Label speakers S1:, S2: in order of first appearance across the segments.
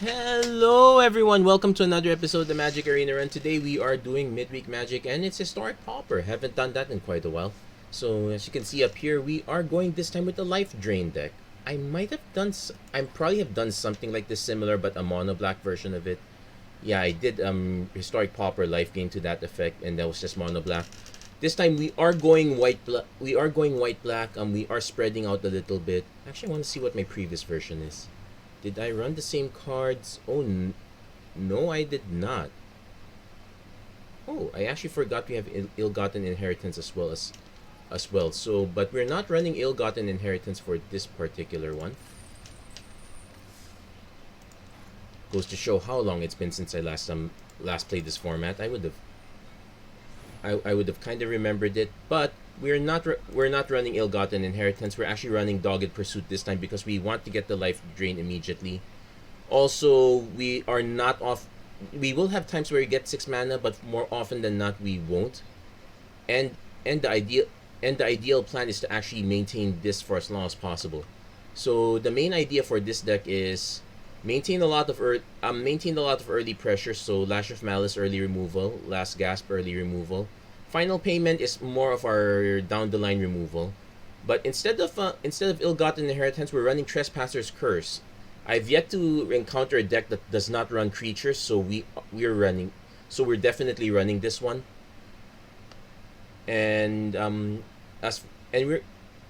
S1: Hello everyone, welcome to another episode of the Magic Arena Run. Today we are doing midweek magic and it's Historic Pauper. Haven't done that in quite a while. So as you can see up here, we are going this time with the Life Drain deck. I probably have done something like this similar, but a mono black version of it. Yeah, I did Historic Pauper Life Gain to that effect, and that was just mono black. This time we are going white black. We are spreading out a little bit. Actually, I want to see what my previous version is. Did I run the same cards? Oh, no, I did not. Oh, I actually forgot we have ill-gotten inheritance as well. So, but we're not running ill-gotten inheritance for this particular one. Goes to show how long it's been since I last played this format. I would have kind of remembered it, but we're not running ill-gotten inheritance. We're actually running dogged pursuit this time because we want to get the life drain immediately. Also, we are not off. We will have times where we get 6 mana, but more often than not we won't. And the ideal plan is to actually maintain this for as long as possible. So the main idea for this deck is maintain a lot of early pressure. So Lash of Malice early removal, Last Gasp early removal. Final Payment is more of our down the line removal. But instead of ill-gotten inheritance, we're running Trespasser's Curse. I've yet to encounter a deck that does not run creatures, so we're definitely running this one. And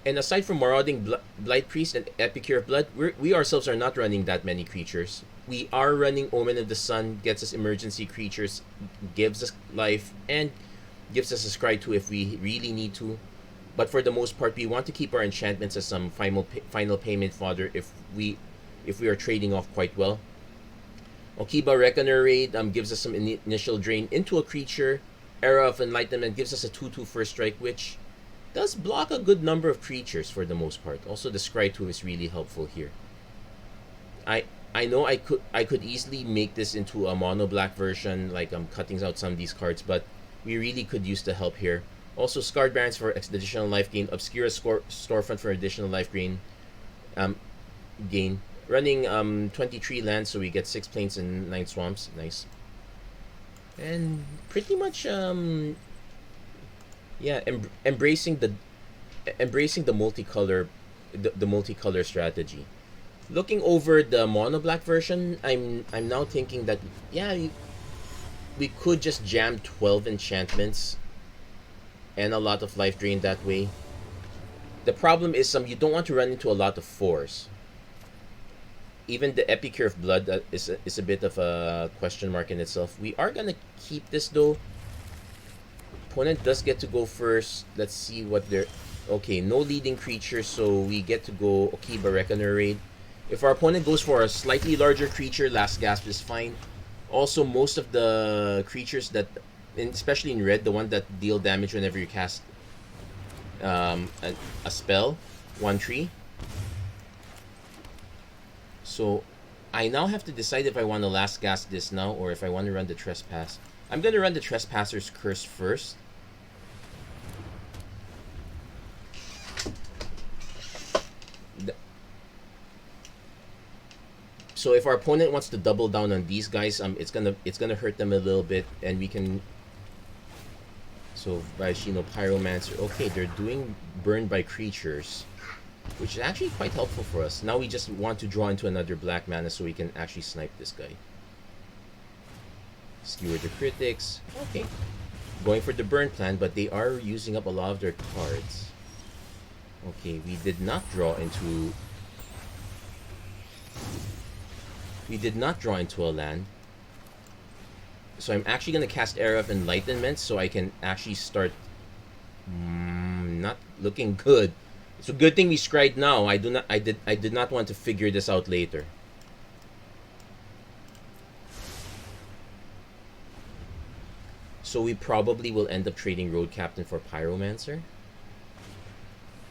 S1: aside from Marauding Blight Priest and Epicure of Blood, we ourselves are not running that many creatures. We are running Omen of the Sun, gets us emergency creatures, gives us life, and gives us a Scry 2 if we really need to. But for the most part, we want to keep our enchantments as some final payment fodder if we are trading off quite well. Okiba Reckoner Raid gives us some initial drain into a creature. Era of Enlightenment gives us a 2/2 first strike, which does block a good number of creatures for the most part. Also, the Scry 2 is really helpful here. I know I could easily make this into a mono black version, like I'm cutting out some of these cards, but we really could use the help here. Also, Scarred Barrens for additional life gain, Obscura Storefront for additional life gain. Running 23 lands, so we get 6 plains and 9 swamps. Nice. And pretty much embracing the multicolor strategy. Looking over the mono black version, I'm now thinking that we could just jam 12 enchantments and a lot of life drain that way. The problem is you don't want to run into a lot of 4s. Even the Epicure of Blood is a bit of a question mark in itself. We are gonna keep this though. Opponent does get to go first. Let's see what they're... Okay, no leading creature, so we get to go Okiba Reckoner Raid. If our opponent goes for a slightly larger creature, Last Gasp is fine. Also, most of the creatures that, especially in red, the one that deal damage whenever you cast a spell, 1/3. So I now have to decide if I want to Last Gasp this now or if I want to run the Trespass. I'm going to run the Trespasser's Curse first. So if our opponent wants to double down on these guys, it's gonna hurt them a little bit, and we can. So Vaishino Pyromancer. Okay, they're doing Burn by Creatures, which is actually quite helpful for us. Now we just want to draw into another black mana so we can actually snipe this guy. Skewer the critics. Okay, going for the burn plan, but they are using up a lot of their cards. Okay, we did not draw into a land. So I'm actually going to cast Era of Enlightenment so I can actually start... not looking good. It's a good thing we scried now. I did not want to figure this out later. So we probably will end up trading Road Captain for Pyromancer.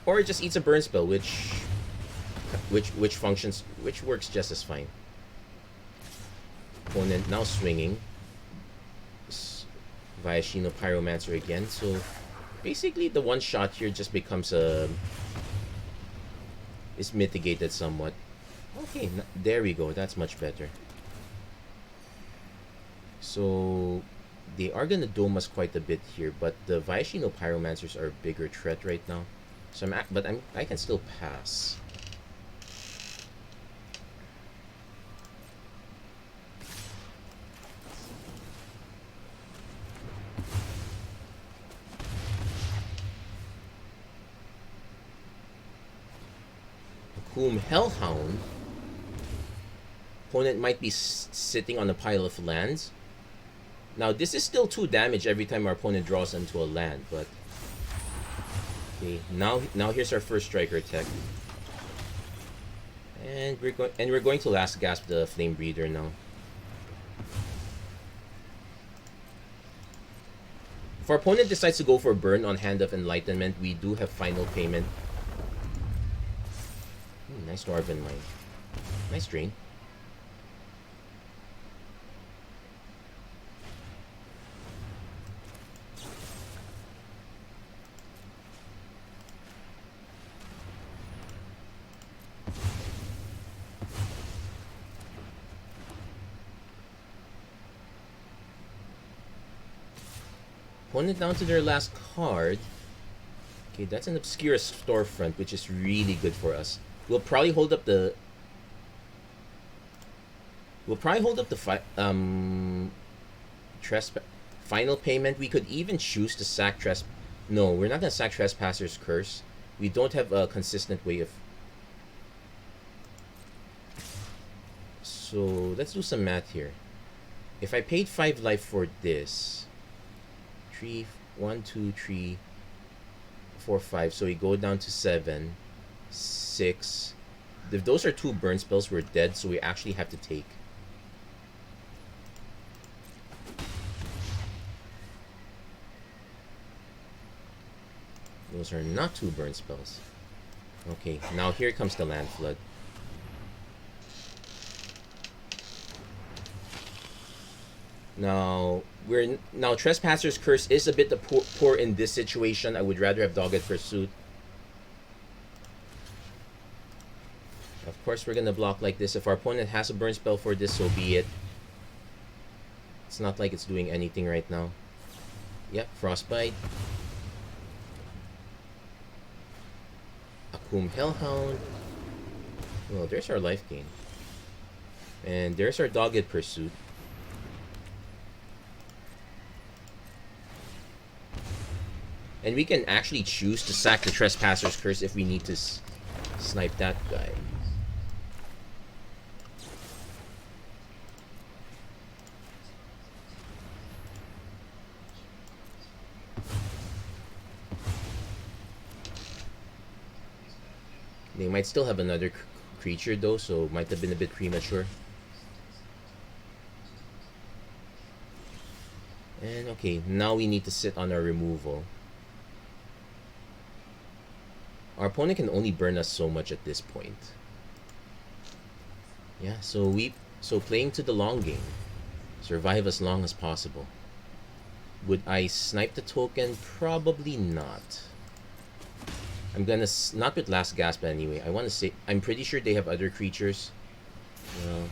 S1: Or it just eats a burn spell, which works just as fine. Opponent now swinging via Shino Pyromancer again. So basically the one shot here just becomes is mitigated somewhat. Okay, there we go. That's much better. So they are gonna dome us quite a bit here, but the Vaishino Pyromancers are a bigger threat right now. So I can still pass. Whom Hellhound. Opponent might be sitting on a pile of lands. Now this is still 2 damage every time our opponent draws into a land, but okay, now here's our first striker attack. And we're going to last gasp the Flame Breeder now. If our opponent decides to go for burn on Hand of Enlightenment, we do have final payment. Nice Dwarven Mine. Nice drain. Opponent down to their last card. Okay, that's an Obscure Storefront, which is really good for us. We'll probably hold up the final payment. We could even choose to sack No, we're not gonna sack Trespasser's Curse. We don't have a consistent way of. So let's do some math here. If I paid 5 life for this, 1, 2, 3, 4, 5. So we go down to 7, 6. If those are 2 burn spells, we're dead. So we actually have to take. Those are not 2 burn spells. Okay, now here comes the Land Flood. Now Trespasser's Curse is a bit poor in this situation. I would rather have Dogged Pursuit. Of course, we're gonna block like this. If our opponent has a burn spell for this, so be it. It's not like it's doing anything right now. Yep, Frostbite. Akum Hellhound. Well, there's our life gain. And there's our Dogged Pursuit. And we can actually choose to sack the Trespasser's Curse if we need to snipe that guy. They might still have another creature though, so might have been a bit premature. And okay, now we need to sit on our removal. Our opponent can only burn us so much at this point. Yeah, so playing to the long game. Survive as long as possible. Would I snipe the token? Probably not. I'm gonna not with Last Gasp anyway. I want to say I'm pretty sure they have other creatures. Well,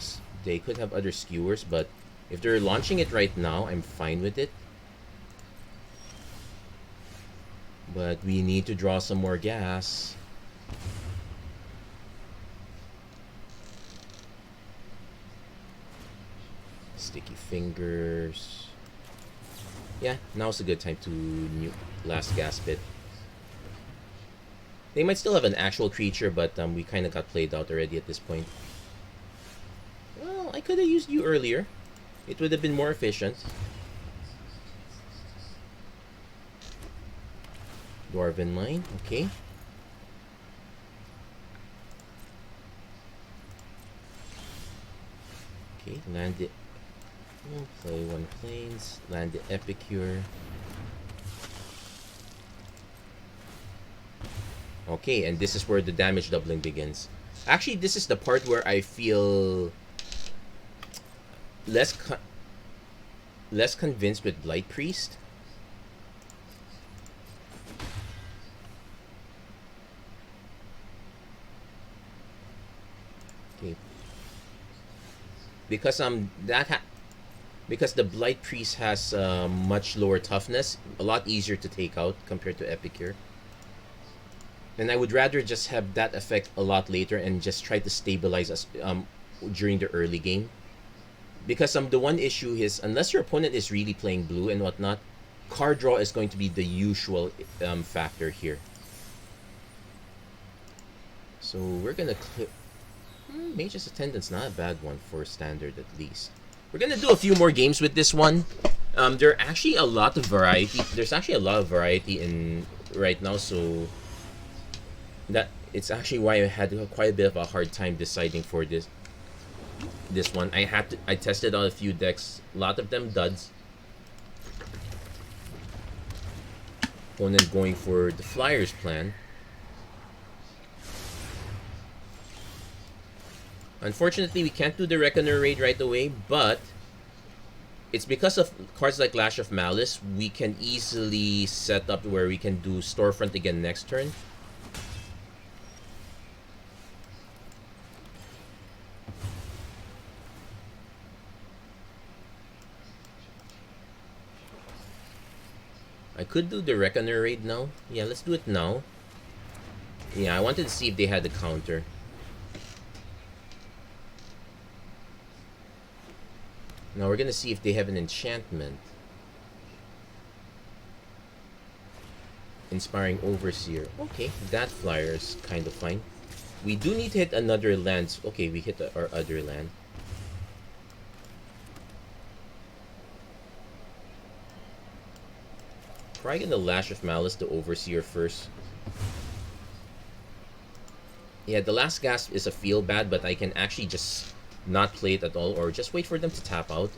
S1: they could have other skewers, but if they're launching it right now, I'm fine with it. But we need to draw some more gas. Sticky Fingers. Yeah, now's a good time to nuke Last Gasp it. They might still have an actual creature, but we kind of got played out already at this point. Well, I could have used you earlier. It would have been more efficient. Dwarven Mine, okay. Okay, land it. We'll play 1 plains, land the Epicure. Okay, and this is where the damage doubling begins. Actually, this is the part where I feel less convinced with Blight Priest. Okay. Because because the Blight Priest has much lower toughness, a lot easier to take out compared to Epicure. And I would rather just have that effect a lot later and just try to stabilize us during the early game. Because the one issue is, unless your opponent is really playing blue and whatnot, card draw is going to be the usual factor here. So we're gonna clip. Mage's Attendant's not a bad one for standard, at least. We're gonna do a few more games with this one. There are actually a lot of variety. There's actually a lot of variety in right now, so that it's actually why I had quite a bit of a hard time deciding for this one. I tested out a few decks, a lot of them duds. Opponent going for the Flyers plan. Unfortunately, we can't do the Reckoner raid right away, but it's because of cards like Lash of Malice, we can easily set up where we can do Storefront again next turn. I could do the Reckoner raid now. Yeah, let's do it now. Yeah, I wanted to see if they had the counter. Now we're gonna see if they have an enchantment. Inspiring Overseer. Okay, that flyer is kind of fine. We do need to hit another land. Okay, we hit our other land. Probably gonna Lash of Malice the Overseer first. Yeah, the last gasp is a feel bad, but I can actually just not play it at all, or just wait for them to tap out.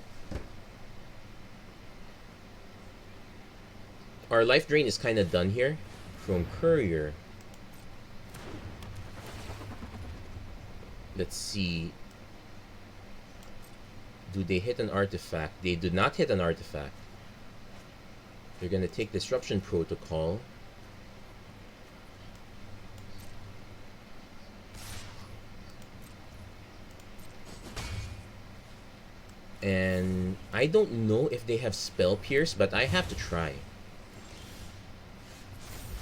S1: Our life drain is kind of done here. From Courier. Let's see. Do they hit an artifact? They do not hit an artifact. They're gonna take Disruption Protocol. And I don't know if they have Spell Pierce, but I have to try.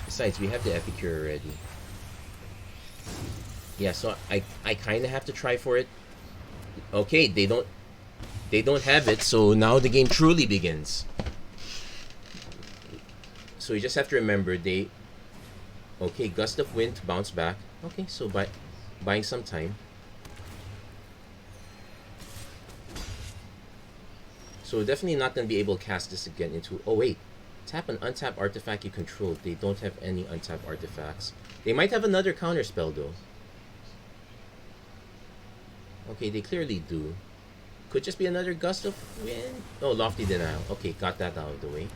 S1: Besides, we have the Epicure already. Yeah, so I kind of have to try for it. Okay, they don't have it, so now the game truly begins. So you just have to remember okay, Gust of Wind to bounce back. Okay, so buying some time. So definitely not going to be able to cast this again into... Oh wait, tap an untap artifact you control. They don't have any untap artifacts. They might have another counter spell though. Okay, they clearly do. Could just be another Gust of Wind. Oh, Lofty Denial. Okay, got that out of the way.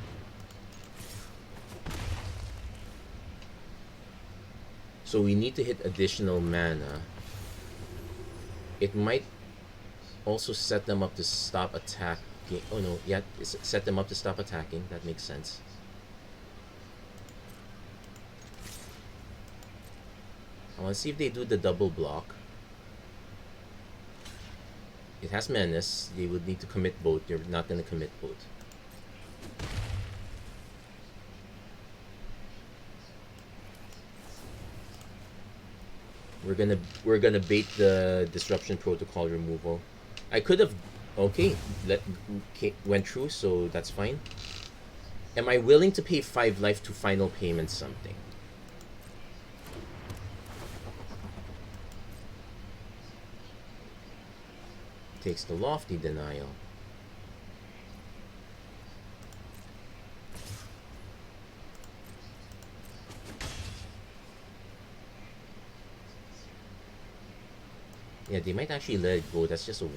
S1: So we need to hit additional mana. It might also set them up to stop attack. Oh no, yeah, set them up to stop attacking. That makes sense. I want to see if they do the double block. It has Menace. They would need to commit both. They're not going to commit both. We're gonna bait the Disruption Protocol removal. I could have... Okay, went through, so that's fine. Am I willing to pay 5 life to final payment something? Takes the Lofty Denial. Yeah, they might actually let it go. That's just a 1/1.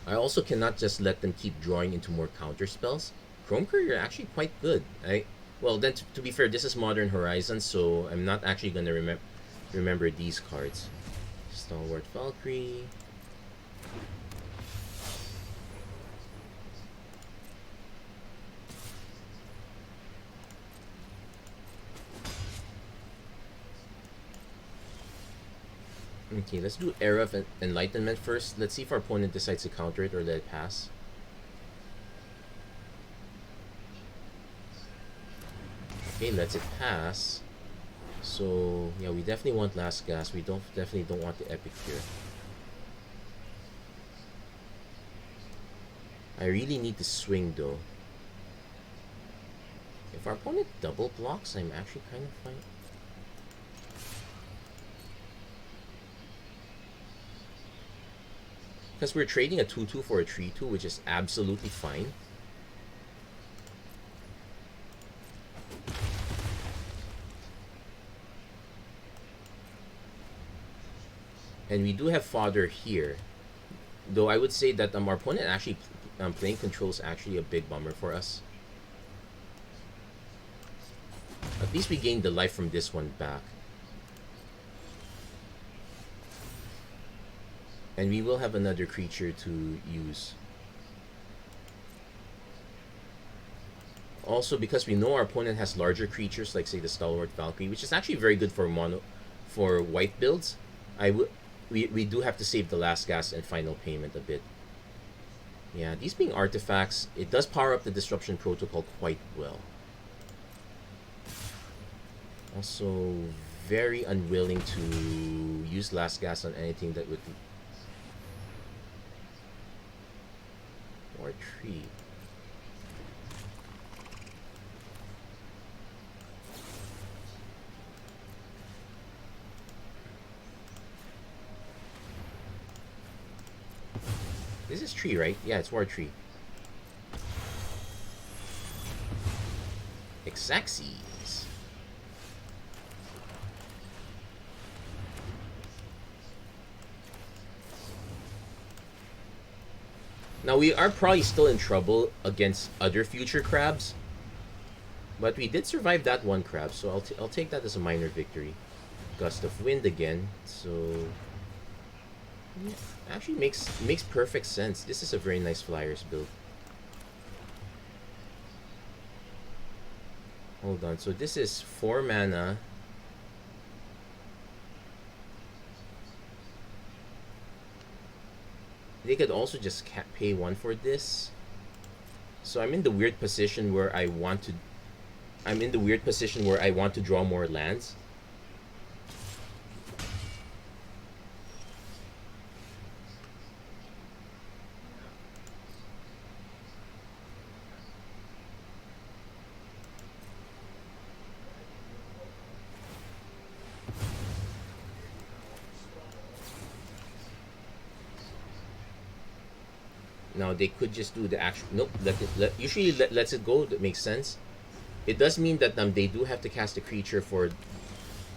S1: I also cannot just let them keep drawing into more counter spells. Chrome Courier are actually quite good. Well, then to be fair, this is Modern Horizons, so I'm not actually gonna remember these cards. Stalwart Valkyrie. Okay, let's do Era of Enlightenment first. Let's see if our opponent decides to counter it or let it pass. Okay, lets it pass. So yeah, we definitely want last gas. We definitely don't want the epic here. I really need to swing though. If our opponent double blocks, I'm actually kind of fine. Because we're trading a 2-2 for a 3-2, which is absolutely fine. And we do have fodder here. Though I would say that our opponent actually playing control is actually a big bummer for us. At least we gained the life from this one back. And we will have another creature to use. Also, because we know our opponent has larger creatures, like say the Stalwart Valkyrie, which is actually very good for white builds. We do have to save the last gas and final payment a bit. Yeah, these being artifacts, it does power up the Disruption Protocol quite well. Also, very unwilling to use last gas on anything that would... Or tree. This is tree, right? Yeah, it's war tree. Xaxes. Now we are probably still in trouble against other future crabs, but we did survive that one crab, so I'll take that as a minor victory. Gust of wind again, so yeah, actually makes perfect sense. This is a very nice Flyers build. Hold on, so this is 4 mana. They could also just pay 1 for this. So I'm in the weird position where I want to draw more lands. Now they could just do the actual... Nope, usually lets it go. That makes sense. It does mean that they do have to cast a creature for...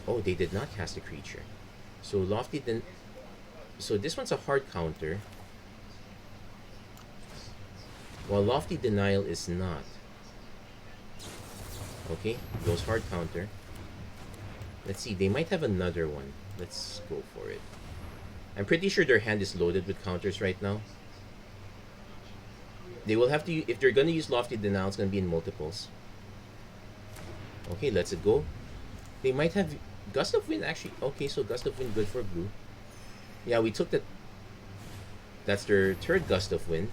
S1: Oh, they did not cast a creature. So Lofty then... So this one's a hard counter. While Lofty Denial is not. Okay, goes hard counter. Let's see, they might have another one. Let's go for it. I'm pretty sure their hand is loaded with counters right now. They will have to, if they're going to use Lofty Denial, it's going to be in multiples. Okay, let's it go. They might have Gust of Wind actually. Okay, so Gust of Wind good for blue. Yeah, we took that. That's their third Gust of Wind.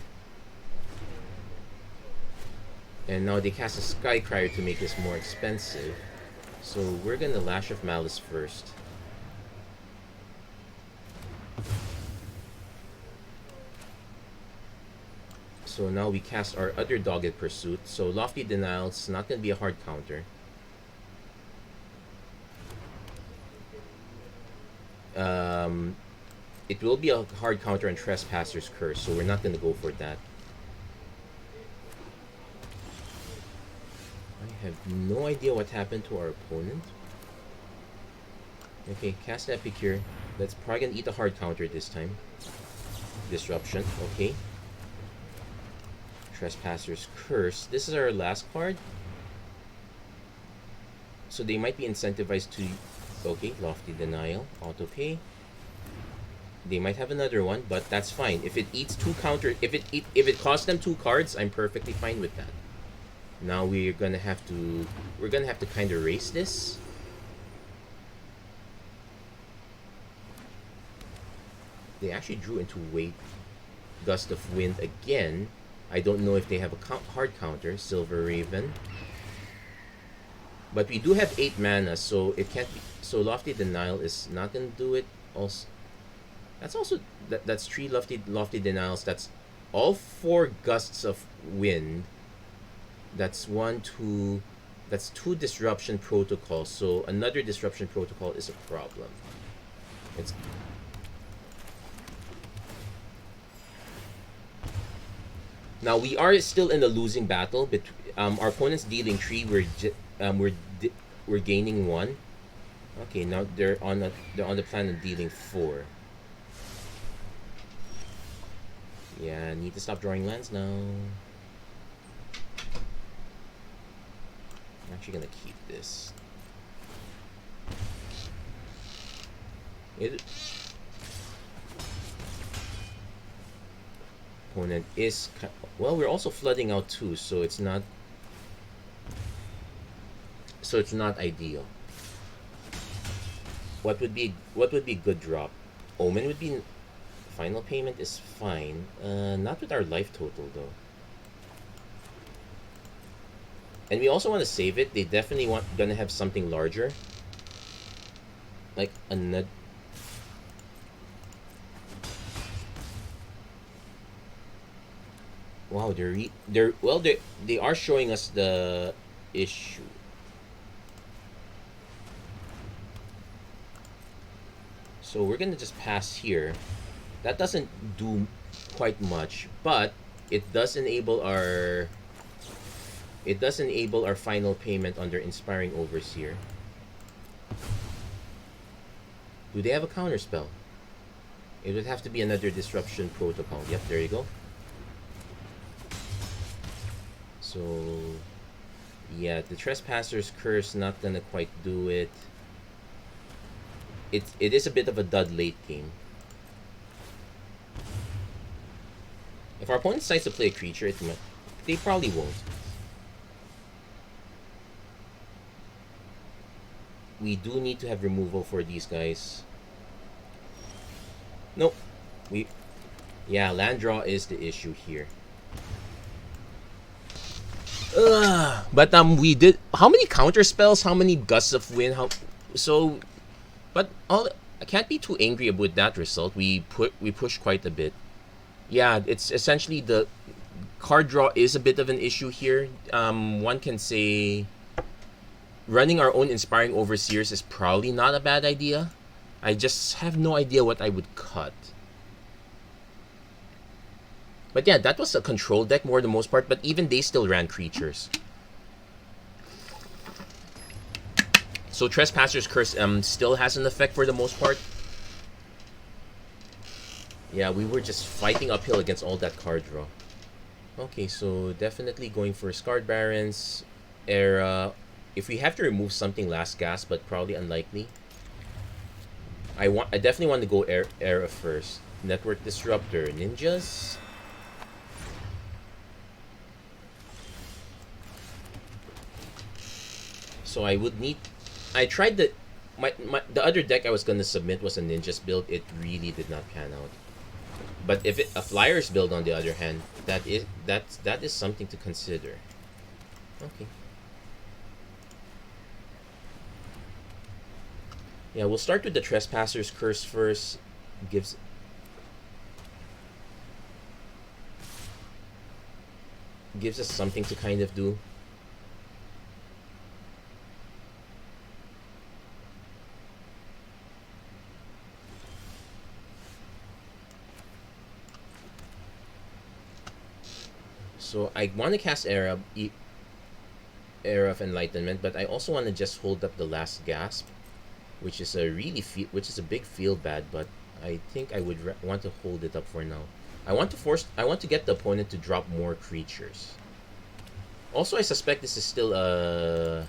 S1: And now they cast a Sky Crier to make this more expensive. So we're going to Lash of Malice first. So now we cast our other Dogged Pursuit. So Lofty Denial is not going to be a hard counter. It will be a hard counter on Trespasser's Curse, so we're not going to go for that. I have no idea what happened to our opponent. Okay, cast Epicure. That's probably going to eat a hard counter this time. Disruption, okay. Trespasser's Curse. This is our last card. So they might be incentivized to... Okay, Lofty Denial. Auto pay. They might have another one, but that's fine. If it eats 2 counter... If it costs them 2 cards, I'm perfectly fine with that. Now we're gonna have to... We're gonna have to kind of race this. They actually drew into Wait, Gust of Wind again. I don't know if they have a hard counter, Silver Raven. But we do have 8 mana, so it can't be. So Lofty Denial is not gonna do it. Also, that's also that's 3 lofty denials. That's all 4 gusts of wind. That's 1, 2. That's 2 disruption protocols. So another disruption protocol is a problem. It's now we are still in a losing battle. But our opponent's dealing 3. We're gaining 1. Okay, now they're on the plan of dealing 4. Yeah, I need to stop drawing lands now. I'm actually gonna keep this. Opponent is well. We're also flooding out too, so it's not. So it's not ideal. What would be good drop? Omen would be. Final payment is fine. Not with our life total though. And we also want to save it. They definitely gonna have something larger, like another. Wow, they are showing us the issue. So we're gonna just pass here. That doesn't do quite much, but it does enable our final payment under Inspiring Overseer. Do they have a counter spell? It would have to be another disruption protocol. Yep, there you go. So yeah, the Trespasser's Curse not gonna quite do it. It is a bit of a dud late game. If our opponent decides to play a creature, they probably won't. We do need to have removal for these guys. Nope. Yeah, land draw is the issue here. But we did how many counter spells? How many gusts of wind? But I can't be too angry about that result. We pushed quite a bit. Yeah, it's essentially the card draw is a bit of an issue here. One can say running our own Inspiring Overseers is probably not a bad idea. I just have no idea what I would cut. But yeah, that was a control deck more the most part, but even they still ran creatures. So Trespasser's Curse still has an effect for the most part. Yeah, we were just fighting uphill against all that card draw. Okay, so definitely going for Scarred Barrens, Era. If we have to remove something, Last Gasp, but probably unlikely. I definitely want to go Era first. Network Disruptor, Ninjas. So I would need. I tried the other deck I was gonna submit was a Ninjas build. It really did not pan out. But if a Flyers build, on the other hand, that is something to consider. Okay. Yeah, we'll start with the Trespasser's Curse first. Gives us something to kind of do. So I want to cast Era of Enlightenment, but I also want to just hold up the Last Gasp, which is a big feel bad, but I think I would want to hold it up for now. I want to get the opponent to drop more creatures. Also, I suspect this is still a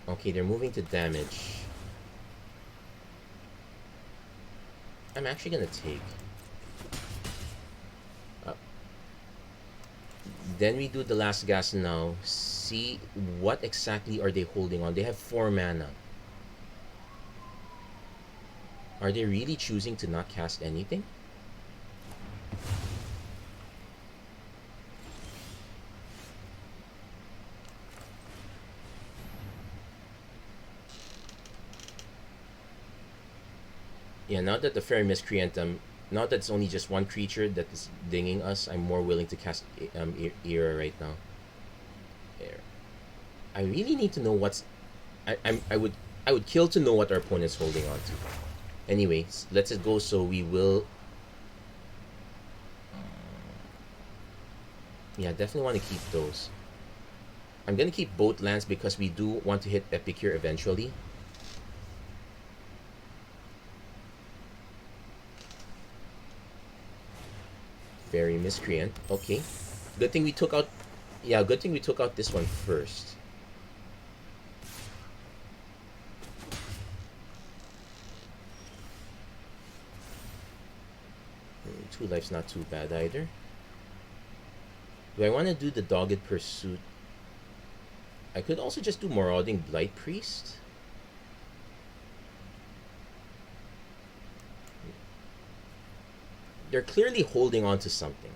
S1: okay, they're moving to damage. I'm actually gonna take. Then we do the Last Gas now. See what exactly are they holding on. They have 4 mana. Are they really choosing to not cast anything? Yeah, now that the Fairy Miscreant, now that it's only just one creature that is dinging us, I'm more willing to cast Era right now. I really need to know what's... I would kill to know what our opponent's holding on to. Anyways, let's it go. So we will... Yeah, definitely want to keep those. I'm going to keep both lands because we do want to hit Epicure eventually. Very Miscreant. Okay. Good thing we took out... Yeah, good thing we took out this one first. Two life's not too bad either. Do I want to do the Dogged Pursuit? I could also just do Marauding Blight Priest. They're clearly holding on to something.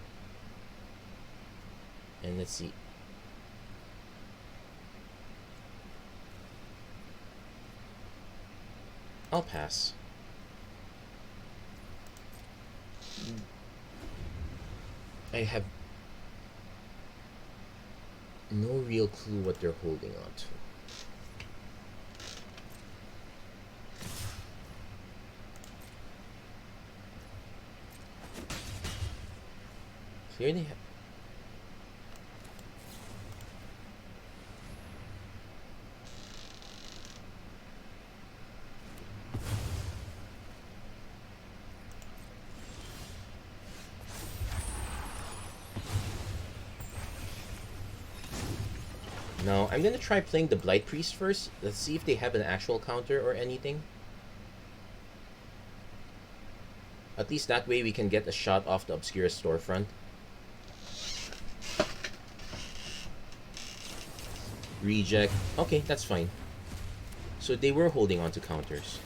S1: And let's see. I'll pass. I have no real clue what they're holding on to. Clearly Now, I'm gonna try playing the Blight Priest first. Let's see if they have an actual counter or anything. At least that way we can get a shot off the Obscura storefront. Reject. Okay, that's fine. So they were holding on to counters.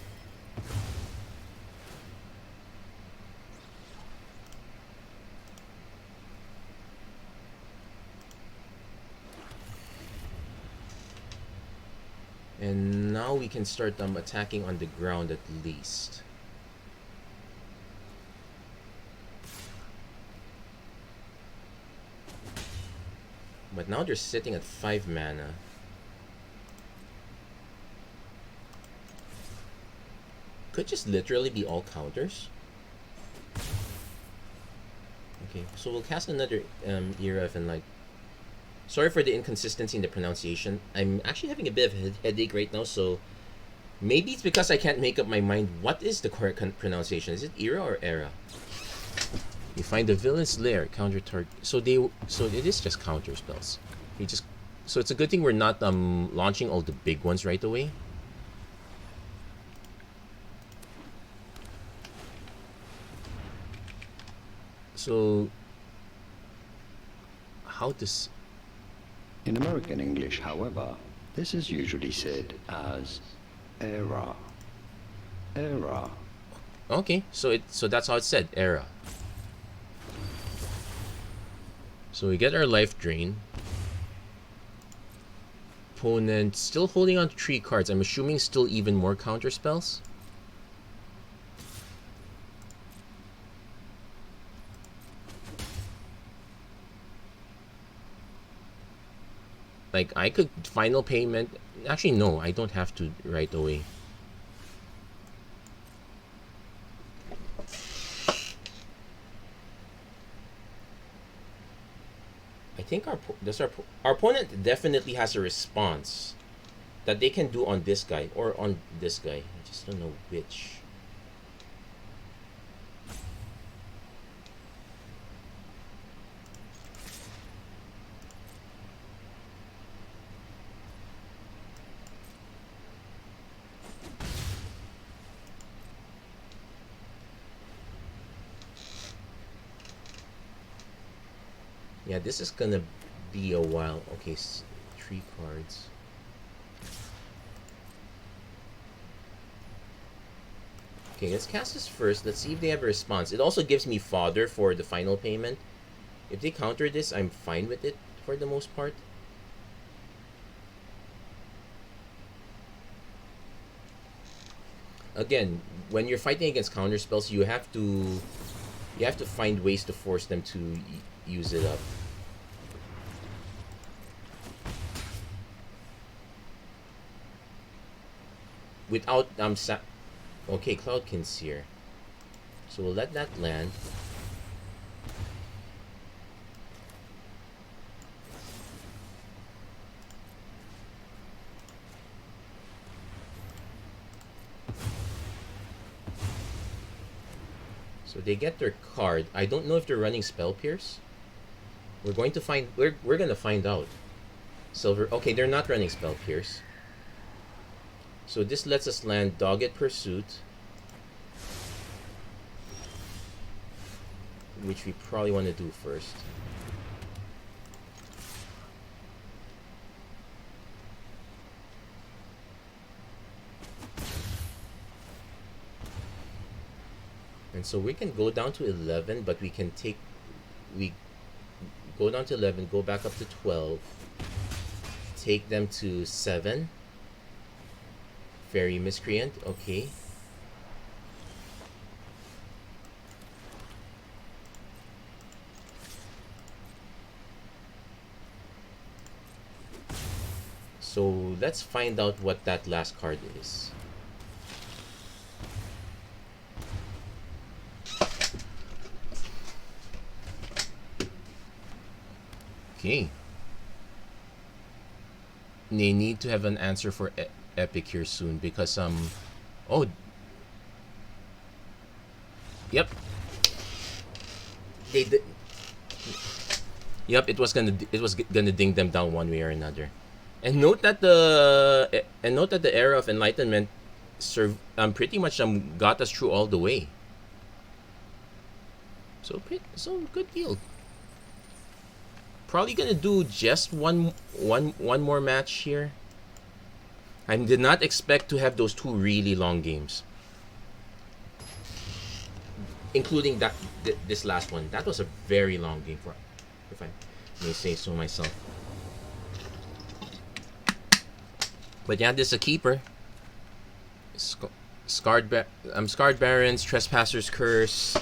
S1: And now we can start attacking on the ground at least. But now they're sitting at 5 mana. Could just literally be all counters. Okay, so we'll cast another ERF and like... Sorry for the inconsistency in the pronunciation. I'm actually having a bit of a headache right now, so maybe it's because I can't make up my mind. What is the correct pronunciation? Is it Era or Era? You find the villain's lair, counter target. So it is just counter spells. So it's a good thing we're not launching all the big ones right away. So how does...
S2: In American English, however, this is usually said as era. Era.
S1: Okay, so that's how it's said, Era. So we get our life drain. Opponent still holding on to 3 cards. I'm assuming still even more counter spells. Like, I could final payment. Actually, no, I don't have to right away. I think our opponent definitely has a response that they can do on this guy or on this guy. I just don't know which. Yeah, this is gonna be a while. Okay, 3 cards. Okay, let's cast this first. Let's see if they have a response. It also gives me fodder for the final payment. If they counter this, I'm fine with it for the most part. Again, when you're fighting against counter spells, you have to find ways to force them to use it up. Without okay, Cloudkin Seer. So we'll let that land. So they get their card. I don't know if they're running Spell Pierce. We're going to find. We're gonna find out. Silver. Okay, they're not running Spell Pierce. So this lets us land Dogged Pursuit, which we probably want to do first. And so we can go down to 11, but we can take, we go down to 11, go back up to 12, take them to 7. Fairy Miscreant, okay. So let's find out what that last card is. Okay. They need to have an answer for Epic here soon because oh, yep, they did. Yep, it was gonna ding them down one way or another. And note that the era of enlightenment pretty much got us through all the way. So good deal. Probably gonna do just one more match here. I did not expect to have those two really long games, including this last one. That was a very long game for, if I may say so myself. But yeah, this is a keeper. Scarred Barons, Trespasser's Curse.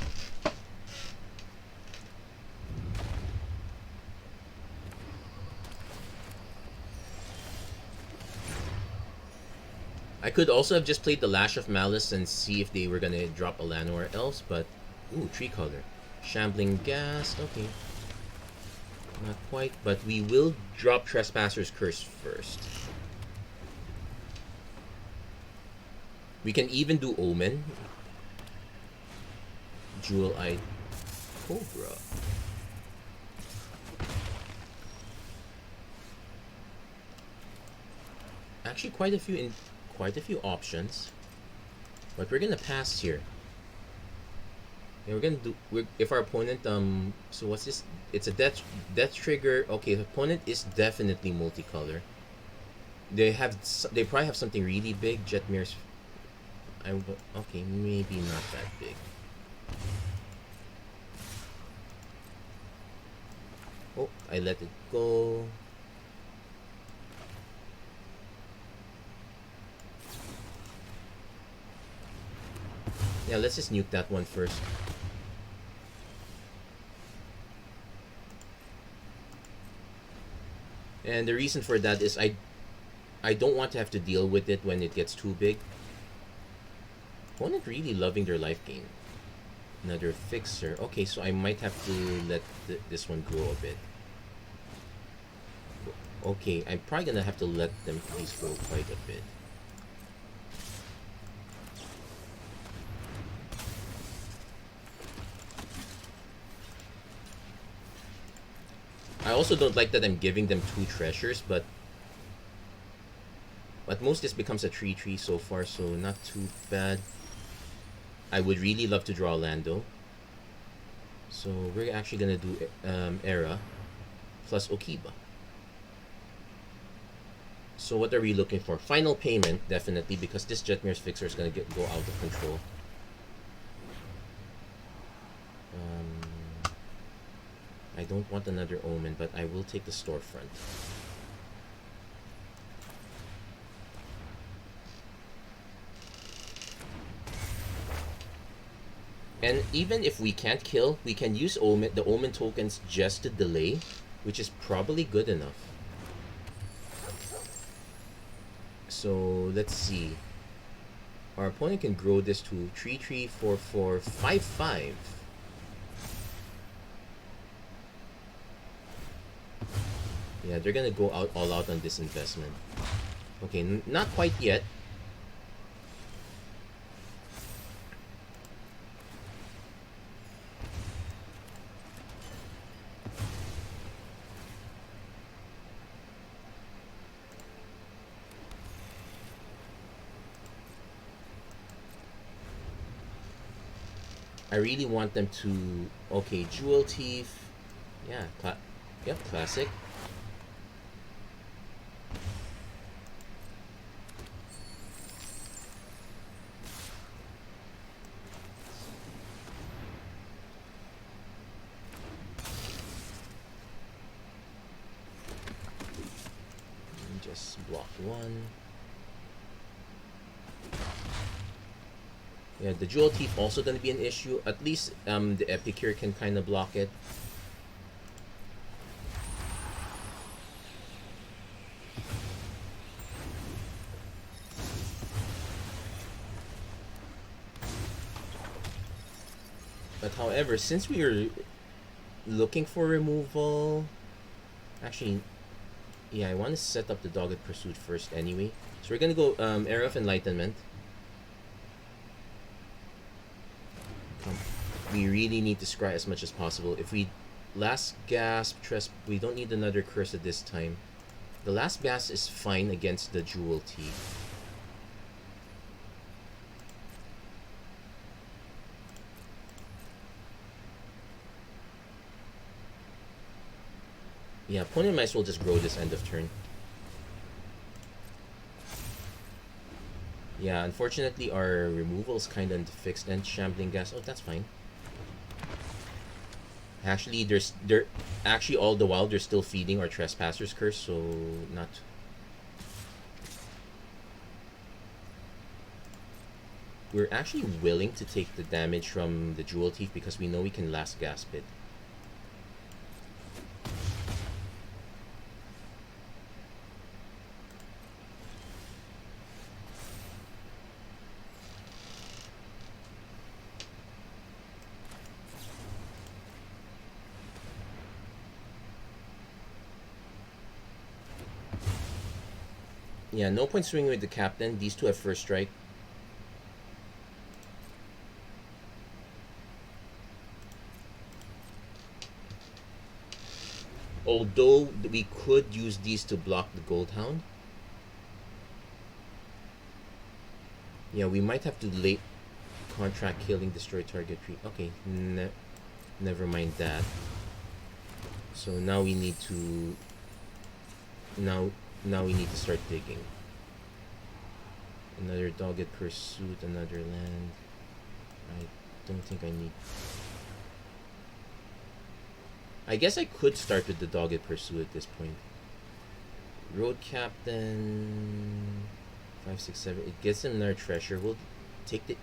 S1: I could also have just played the Lash of Malice and see if they were gonna drop a land or else, but ooh, tree color, Shambling Ghast. Okay, not quite, but we will drop Trespasser's Curse first. We can even do Omen, Jewel-Eyed Cobra. Actually, quite a few options, but we're gonna pass here. And we're gonna do. If our opponent So what's this? It's a death trigger. Okay, the opponent is definitely multicolor. They probably have something really big. Jetmir's. Okay, maybe not that big. Oh, I let it go. Yeah, let's just nuke that one first. And the reason for that is I don't want to have to deal with it when it gets too big. Opponent really loving their life gain. Another Fixer. Okay, so I might have to let this one grow a bit. Okay, I'm probably gonna have to let these grow quite a bit. I also don't like that I'm giving them 2 treasures, but most this becomes a 3/3 so far, so not too bad. I would really love to draw Lando. So we're actually gonna do Era plus Okiba. So what are we looking for? Final payment, definitely, because this Jetmir's Fixer is gonna go out of control. I don't want another Omen, but I will take the storefront. And even if we can't kill, we can use the Omen tokens just to delay, which is probably good enough. So let's see. Our opponent can grow this to 3/3, 4/4, 5/5. Yeah, they're gonna go all out on this investment. Okay, not quite yet. I really want them to... Okay, Jewel Thief. Yeah, yep, classic. Just block one. Yeah, the Jewel Thief also gonna be an issue. At least the Epicure can kind of block it. But however, since we are looking for removal, actually, yeah, I want to set up the Dogged Pursuit first anyway. So we're gonna go Era of Enlightenment. We really need to scry as much as possible. If we last gasp, we don't need another curse at this time. The last gasp is fine against the Jewel Thief. Yeah, opponent might as well just grow this end of turn. Yeah, unfortunately our removal is kind of fixed and Shambling Gas. Oh, that's fine. Actually, they're actually all the while they're still feeding our Trespasser's curse, so not. We're actually willing to take the damage from the Jewel Thief because we know we can last gasp it. Yeah, no point swinging with the captain. These two have first strike. Although we could use these to block the Goldhound. Yeah, we might have to late contract killing, destroy target tree. Okay, never mind that. So now we need to... Now we need to start digging. Another Dogged Pursuit, another land. I don't think I need... I guess I could start with the Dogged Pursuit at this point. Road Captain... 5, 6, 7... It gets them another treasure. We'll take the...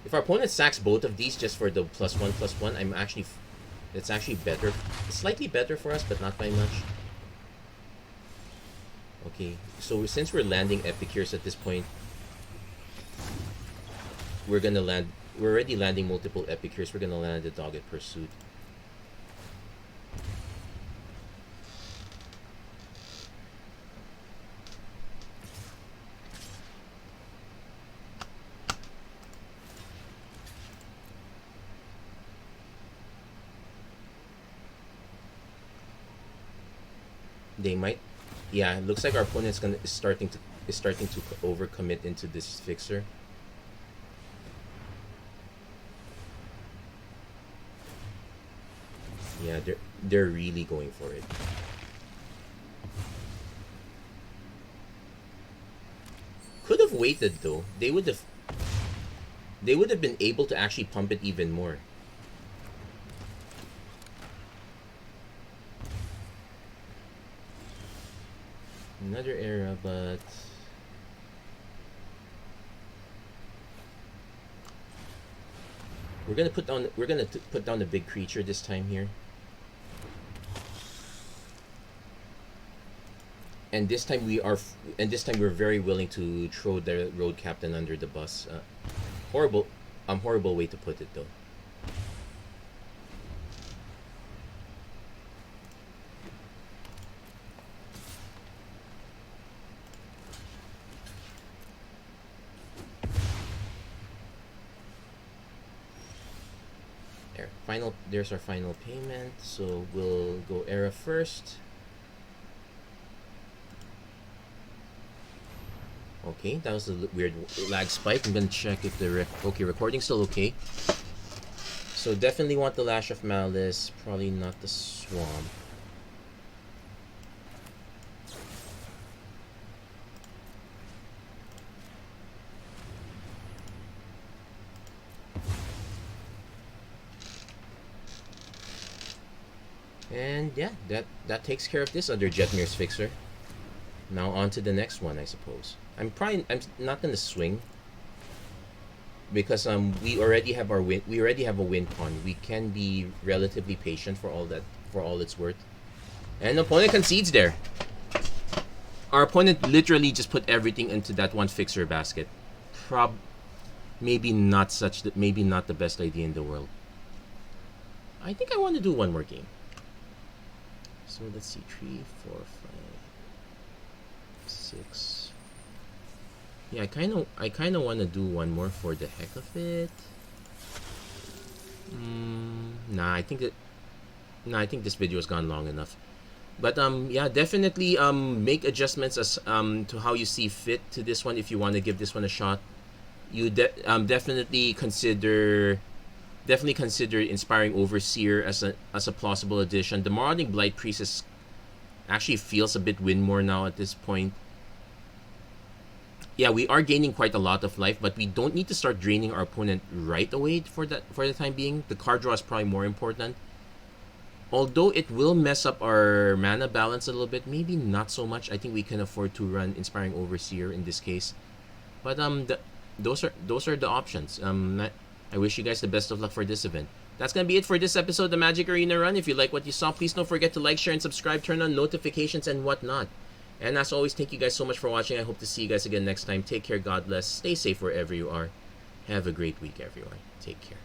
S1: If our opponent sacks both of these just for the +1/+1, I'm actually... It's actually better. It's slightly better for us, but not by much. Okay, so since we're landing Epicures at this point, we're gonna land... We're already landing multiple Epicures. We're gonna land the Dogged Pursuit. They might... Yeah, it looks like our opponent's is starting to overcommit into this fixer. Yeah, they're really going for it. Could have waited though. They would have been able to actually pump it even more. Another era, but we're gonna put down the big creature this time here. And this time we're very willing to throw the road captain under the bus. Horrible way to put it though. There's our final payment. So we'll go era first. Okay, that was a weird lag spike. I'm gonna check if the recording's still okay. So definitely want the Lash of Malice, probably not the Swamp. And yeah, that takes care of this under Jetmir's Fixer. Now on to the next one, I suppose. I'm not gonna swing because we already have a win con. We can be relatively patient for all it's worth. And opponent concedes there. Our opponent literally just put everything into that one fixer basket. Maybe not the best idea in the world. I think I want to do one more game. So let's see, 3, 4, 5, 6. Yeah, I kind of want to do one more for the heck of it. I think this video has gone long enough. But yeah, definitely make adjustments as to how you see fit to this one if you want to give this one a shot. You definitely consider Inspiring Overseer as a plausible addition. The Marauding Blight Priest actually feels a bit win more now at this point. Yeah, we are gaining quite a lot of life, but we don't need to start draining our opponent right away for the time being. The card draw is probably more important. Although it will mess up our mana balance a little bit, maybe not so much. I think we can afford to run Inspiring Overseer in this case. But those are the options. I wish you guys the best of luck for this event. That's going to be it for this episode of the Magic Arena Run. If you like what you saw, please don't forget to like, share, and subscribe. Turn on notifications and whatnot. And as always, thank you guys so much for watching. I hope to see you guys again next time. Take care. God bless. Stay safe wherever you are. Have a great week, everyone. Take care.